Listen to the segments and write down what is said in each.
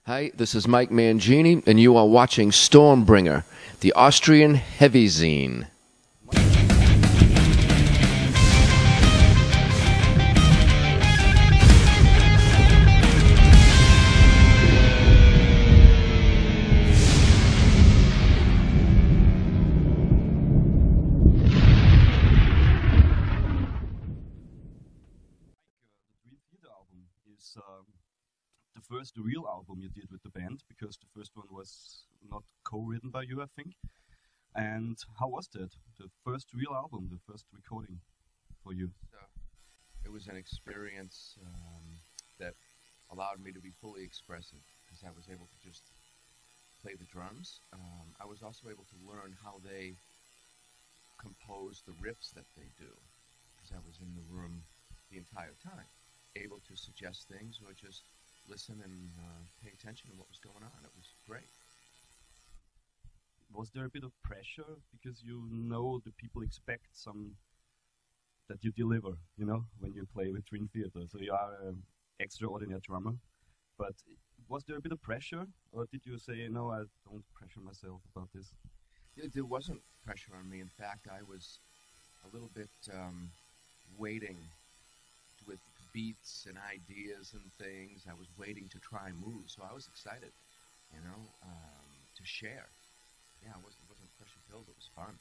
Hi, this is Mike Mangini, and you are watching Stormbringer, the Austrian heavy zine. The first real album you did with the band, because the first one was not co-written by you, I think. And how was that? The first real album, the first recording for you? It was an experience that allowed me to be fully expressive, because I was able to just play the drums. I was also able to learn how they compose the riffs that they do, because I was in the room the entire time, able to suggest things or just listen and pay attention to what was going on. It was great. Was there a bit of pressure because you know the people expect some that you deliver, you know, when you play with Dream Theater? So you are an extraordinary drummer. But was there a bit of pressure, or did you say, no, I don't pressure myself about this? There wasn't pressure on me. In fact, I was a little bit waiting with beats and ideas and things. I was waiting to try moves, so I was excited, you know, to share. Yeah, it wasn't pressure-filled. It was fun.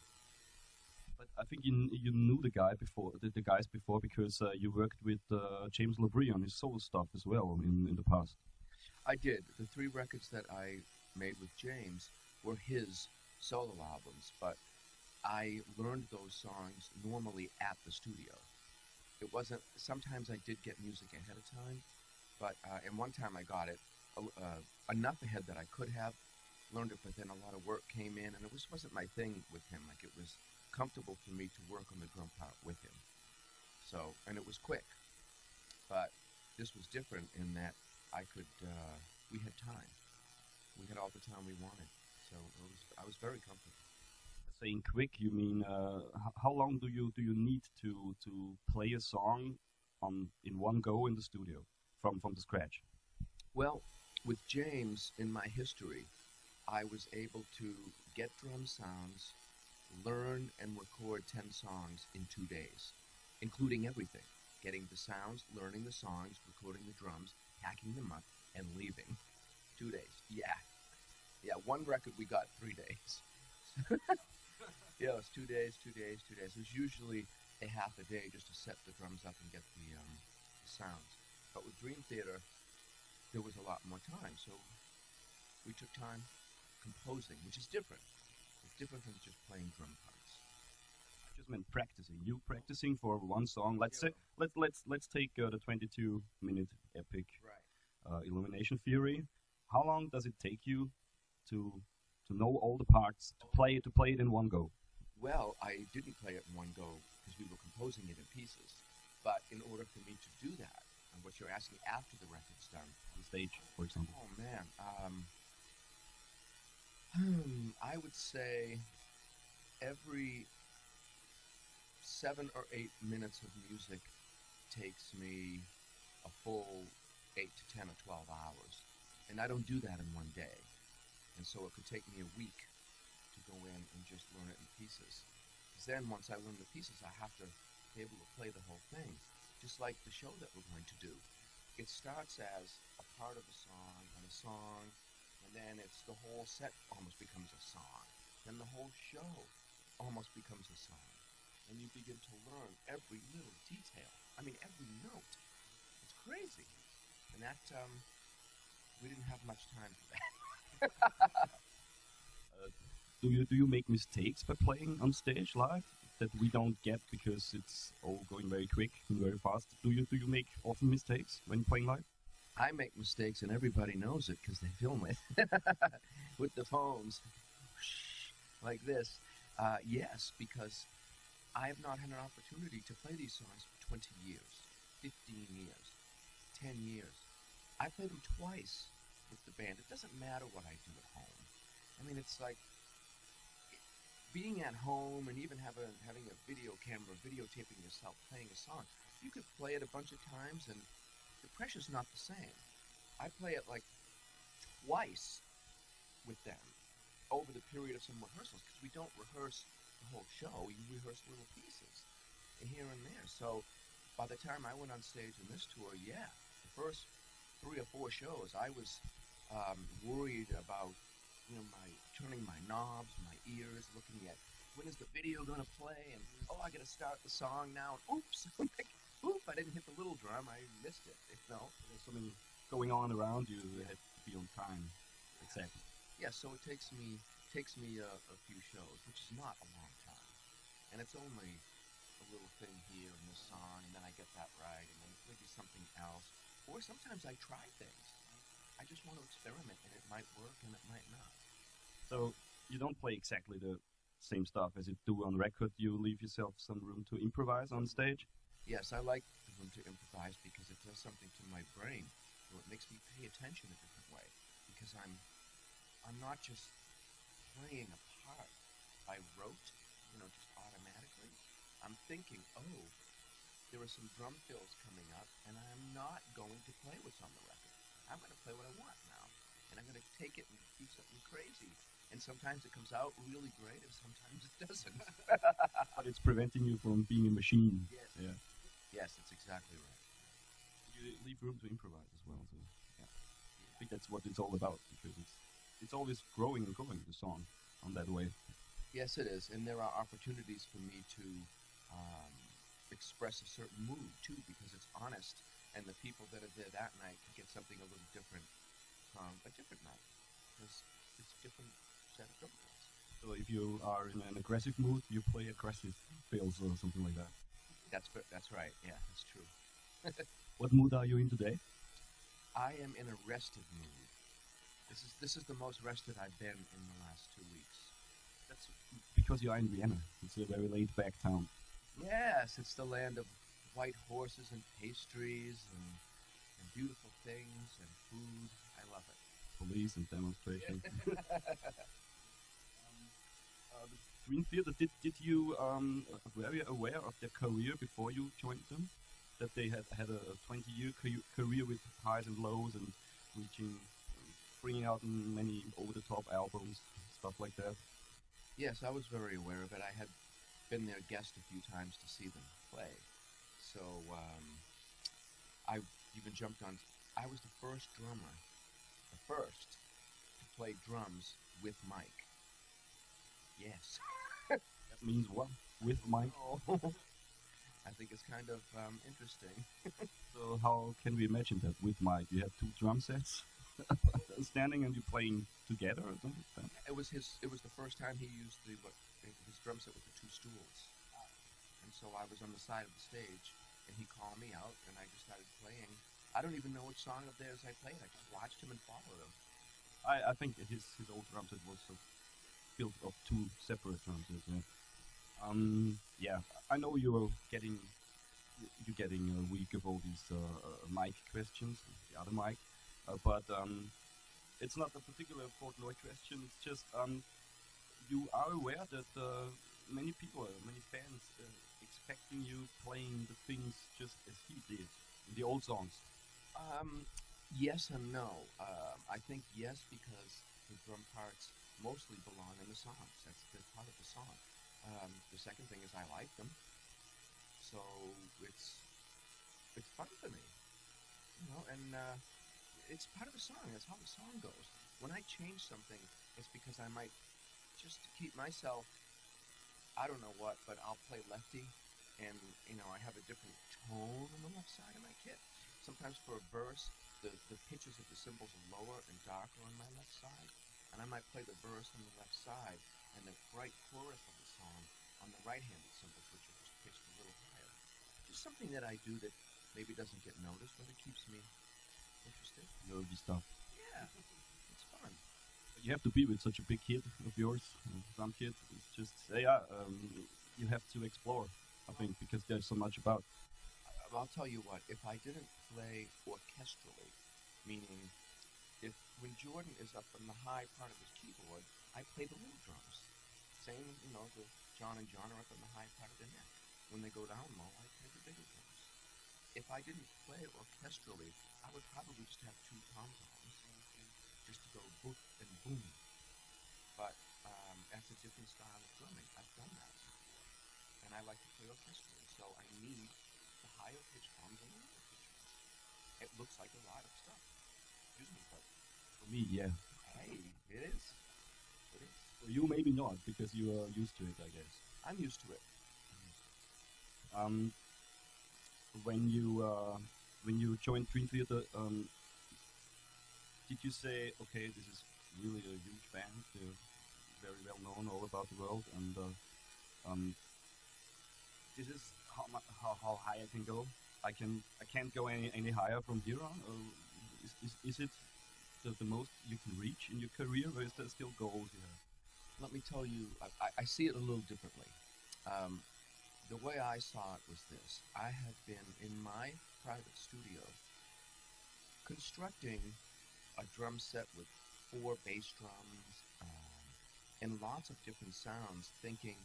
But I think you knew the guys before, because you worked with James LaBrie on his solo stuff as well in the past. I did. The 3 records that I made with James were his solo albums, but I learned those songs normally at the studio. It wasn't, sometimes I did get music ahead of time, but, and one time I got it enough ahead that I could have learned it, but then a lot of work came in, and it wasn't my thing with him. Like, it was comfortable for me to work on the drum part with him. So, and it was quick, but this was different in that I could, we had time. We had all the time we wanted, so I was very comfortable. Saying quick, you mean how long do you need to play a song in one go in the studio from the scratch? Well, with James, in my history, I was able to get drum sounds, learn and record 10 songs in 2 days, including everything: getting the sounds, learning the songs, recording the drums, packing them up, and leaving. 2 days. Yeah, one record we got 3 days. Yeah, it was 2 days, 2 days, 2 days. It was usually a half a day just to set the drums up and get the sounds. But with Dream Theater, there was a lot more time, so we took time composing, which is different. It's different from just playing drum parts. I just meant practicing. You practicing for one song. Let's say let's take the 22-minute epic, right. Illumination Theory. How long does it take you to know all the parts, to play it in one go? Well, I didn't play it in one go because we were composing it in pieces. But in order for me to do that, and what you're asking after the record's done, on stage, for example. Oh man, I would say every 7 or 8 minutes of music takes me a full 8 to 10 or 12 hours, and I don't do that in one day. And so it could take me a week to go in and just learn it in pieces. Because then once I learn the pieces, I have to be able to play the whole thing, just like the show that we're going to do. It starts as a part of a song, and then it's the whole set almost becomes a song. Then the whole show almost becomes a song. And you begin to learn every little detail. I mean, every note. It's crazy. And that, we didn't have much time for that. Do you make mistakes by playing on stage live that we don't get because it's all going very quick and very fast? Do you make often mistakes when playing live? I make mistakes, and everybody knows it because they film it with the phones like this. Yes, because I have not had an opportunity to play these songs for 20 years, 15 years, 10 years. I played them twice with the band. It doesn't matter what I do at home. I mean, it's like being at home and even having a video camera videotaping yourself playing a song. You could play it a bunch of times, and the pressure's not the same. I play it like twice with them over the period of some rehearsals because we don't rehearse the whole show. We rehearse little pieces here and there. So by the time I went on stage in this tour, yeah, the first 3 or 4 shows, I was worried about my turning my knobs, my ears, looking at when is the video gonna play, and oh, I gotta start the song now. And oops, oop, I didn't hit the little drum. I missed it. There's something going on around you. You have to be on time. Exactly. Yeah, so it takes me a few shows, which is not a long time, and it's only a little thing here in this song, and then I get that right, and then maybe something else. Or sometimes I try things. I just want to experiment, and it might work, and it might not. So you don't play exactly the same stuff as you do on record. You leave yourself some room to improvise on stage. Yes, I like the room to improvise because it does something to my brain. It makes me pay attention a different way because I'm not just playing a part by rote, just automatically. I'm thinking, oh, there are some drum fills coming up, and I'm not going to play what's on the record. I'm going to play what I want now, and I'm going to take it and do something crazy. And sometimes it comes out really great, and sometimes it doesn't. But it's preventing you from being a machine. Yes. Yeah. Yes, that's exactly right. You leave room to improvise as well. So yeah, I think that's what it's all about because it's always growing and growing the song on that way. Yes, it is, and there are opportunities for me to um, express a certain mood too, because it's honest, and the people that are there that night can get something a little different from a different night, because it's a different set of drum fills. So if you are in an aggressive mood, you play aggressive fills or something like that. That's right. Yeah, that's true. What mood are you in today? I am in a rested mood. This is the most rested I've been in the last 2 weeks. That's because you are in Vienna. It's a very laid back town. Yes, it's the land of white horses and pastries and beautiful things and food. I love it. Police and demonstration. The Dream Theater, did you were you aware of their career before you joined them? That they had a 20-year career with highs and lows and reaching, bringing out many over-the-top albums, stuff like that. Yes, I was very aware of it. I had been their guest a few times to see them play. So I even jumped on. I was the first drummer, the first to play drums with Mike. Yes. That means what with Mike? Oh. I think it's kind of interesting. So how can we imagine that with Mike? You have two drum sets standing and you're playing together or something like that? It was his. It was the first time he used his drum set with the two stools, and so I was on the side of the stage, and he called me out, and I just started playing. I don't even know which song of theirs I played. I just watched him and followed him. I think his old drum set was built of two separate drum sets. Yeah. Yeah, I know you're getting weak of all these mic questions, the other mic, but it's not a particular Portnoy question. It's just you are aware that many people, many fans, expecting you playing the things just as he did in the old songs. Yes and no. I think yes because the drum parts mostly belong in the songs. That's part of the song. The second thing is I like them, so it's it's fun for me, and it's part of the song. That's how the song goes. When I change something, it's because I might just to keep myself. I don't know what, but I'll play lefty, and I have a different tone on the left side of my kit. Sometimes for a verse, the pitches of the cymbals are lower and darker on my left side, and I might play the verse on the left side and the bright chorus of the song on the right-handed cymbals, which are just pitched a little higher. Just something that I do that maybe doesn't get noticed, but it keeps me interested. Nerdy stuff. Yeah, it's fun. You have to be with such a big kid of yours, drum kid. It's just yeah, you have to explore. I think because there's so much about. I'll tell you what. If I didn't play orchestrally, meaning if when Jordan is up on the high part of his keyboard, I play the little drums. Same, the John and John are up on the high part of the neck. When they go down low, I play the bigger drums. If I didn't play orchestrally, I would probably just have two tom toms, just to real history. So I need the higher pitch drums and the lower pitch ones. It looks like a lot of stuff. Excuse me, but For me, yeah. hey, it is. It is. For you, maybe not because you are used to it, I guess. I'm used to it. I'm used to it. Um, when you uh, when you joined Dream Theater, did you say, okay, this is really a huge band, they're very well known all about the world, and um, this is how high I can go. I can't go any higher from here on. Or is it the most you can reach in your career, or is there still goals you have? Let me tell you, I see it a little differently. Um, the way I saw it was this: I have been in my private studio constructing a drum set with four bass drums and lots of different sounds, thinking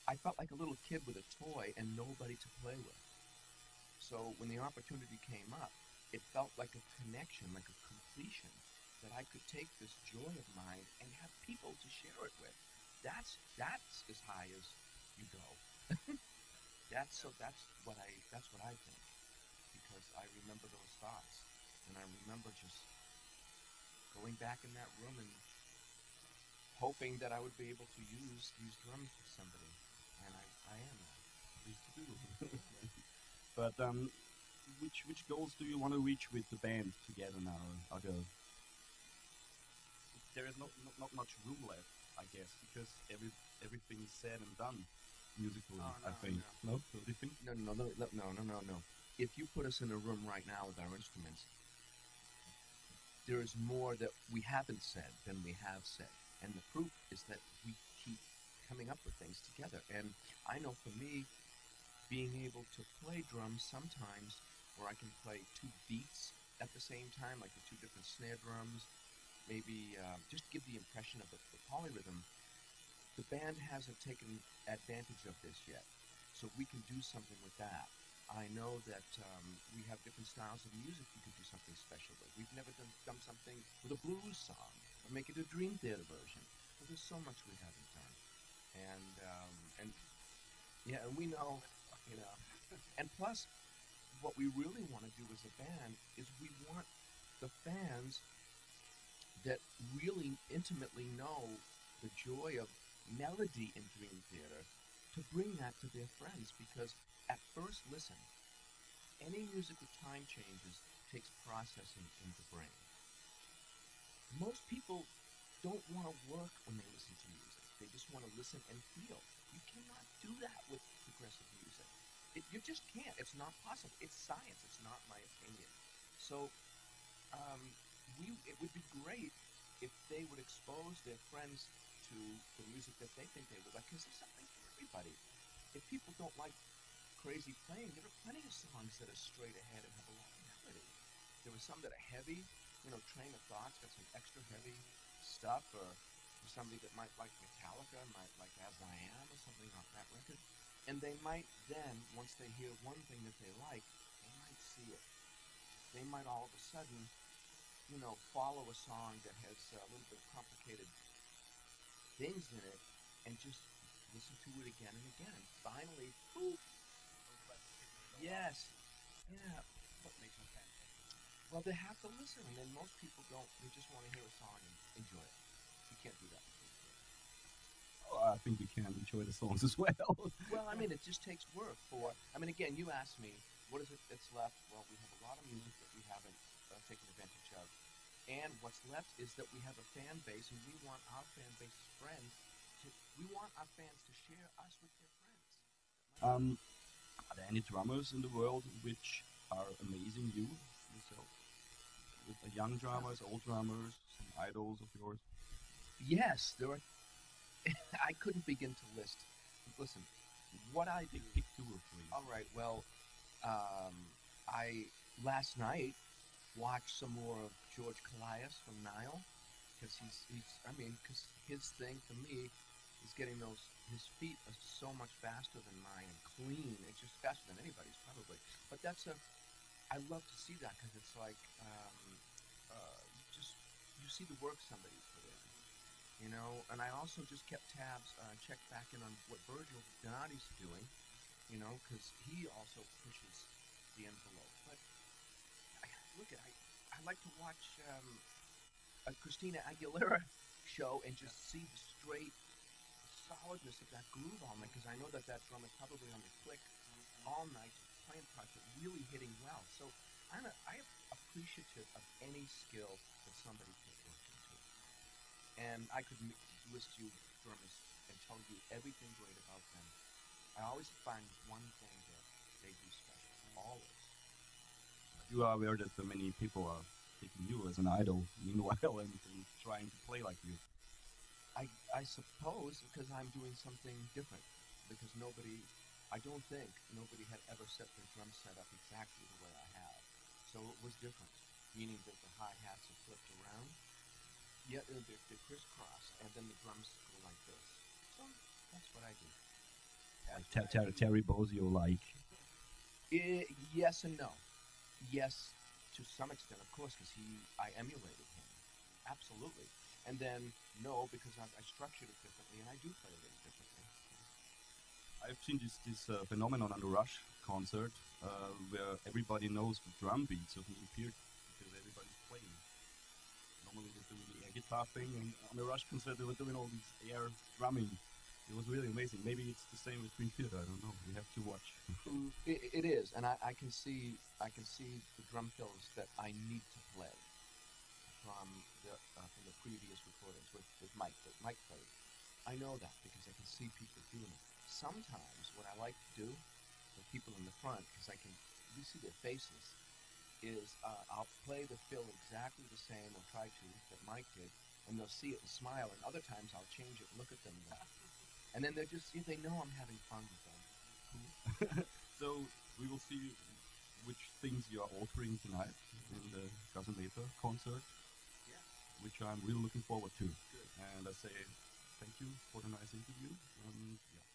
I felt like a little kid with a toy and nobody to play with. So when the opportunity came up, it felt like a connection, like a completion, that I could take this joy of mine and have people to share it with. That's as high as you go. That's what I think, because I remember those thoughts, and I remember just going back in that room and hoping that I would be able to use these drums with somebody, and I am now. Please to do. But which goals do you want to reach with the band together now? Are there is not much room left, I guess, because everything is said and done musically. Oh I no, think. no. No, what do you think? No. If you put us in a room right now with our instruments, there is more that we haven't said than we have said. And the proof is that we keep coming up with things together. And I know for me, being able to play drums sometimes where I can play two beats at the same time, like the two different snare drums, maybe just give the impression of the polyrhythm. The band hasn't taken advantage of this yet, so we can do something with that. I know that we have different styles of music we could do something special with. We've never done something with a blues song or make it a Dream Theater version. But there's so much we haven't done, and yeah, and we know, you know, and plus, what we really want to do as a band is we want the fans that really intimately know the joy of melody in Dream Theater to bring that to their friends, because at first listen, any music with time changes takes processing in the brain. Most people don't want to work when they listen to music. They just want to listen and feel. You cannot do that with progressive music. You just can't. It's not possible. It's science. It's not my opinion. So um, it would be great if they would expose their friends to the music that they think they would like, because there's something for everybody. If people don't like crazy playing, there are plenty of songs that are straight ahead and have a lot of melody. There are some that are heavy, Train of Thought's got some extra heavy stuff, or for somebody that might like Metallica, might like As I Am or something on that record. And they might then, once they hear one thing that they like, they might see it. They might all of a sudden, follow a song that has a little bit of complicated things in it and just listen to it again and again. And finally, poof, yes, yeah. But, well, they have to listen, and then most people don't. They just want to hear a song and enjoy it. You can't do that. Oh, I think we can enjoy the songs as well. Well, I mean, it just takes work for. I mean, again, you asked me, what is it that's left? Well, we have a lot of music that we haven't taken advantage of. And what's left is that we have a fan base, and we want our fan base's friends we want our fans to share us with their friends. um, are there any drummers in the world which are amazing you yourself? With young drummers, old drummers, some idols of yours? Yes, there are. I couldn't begin to list. Listen, what I do. Pick two or three. All right. Well, I last night watched some more of George Callias from Nile, because because his thing for me is getting his feet are so much faster than mine and clean. It's just faster than anybody's probably. But I love to see that, because it's like you see the work somebody put in. you know. And I also just kept tabs, checked back in on what Virgil Donati's doing, you know, because he also pushes the envelope. But look at I like to watch a Christina Aguilera show and Yeah. just see the straight solidness of that groove on it, because I know that that drum is probably on the click all night playing parts, but really hitting well. So I am appreciative of any skill that somebody puts work into. And I could list you drummers and tell you everything great about them. I always find one thing that they do special, always. You are aware that many people are taking you as an idol, meanwhile, and trying to play like you. I suppose because I'm doing something different, because I don't think nobody had ever set their drum set up exactly the way I have. So it was different, meaning that the hi hats are flipped around, yet they're crisscrossed, and then the drums go like this. So that's what I do. Like Terry Bozzio, like. Yes and no. Yes, to some extent, of course, because I emulated him, absolutely. And then no, because I structured it differently, and I do play a little differently. I've seen this phenomenon on the Rush concert where everybody knows the drum beats of Neil Peart because everybody's playing. Normally they're doing the air guitar thing, and on the Rush concert they were doing all this air drumming. It was really amazing. Maybe it's the same with Twin Theater. I don't know. We have to watch. It is, and I can see the drum fills that I need to play from the previous recordings with Mike that Mike played. I know that because I can see people doing it. Sometimes what I like to do with people in the front, because I can you see their faces, is I'll play the fill exactly the same, or try to, that Mike did, and they'll see it and smile. And other times I'll change it and look at them, and then they're just they know I'm having fun with them. So we will see which things you are altering tonight in the Gasometer concert, Yeah, which I'm really looking forward to. good. And I say thank you for the nice interview. And yeah,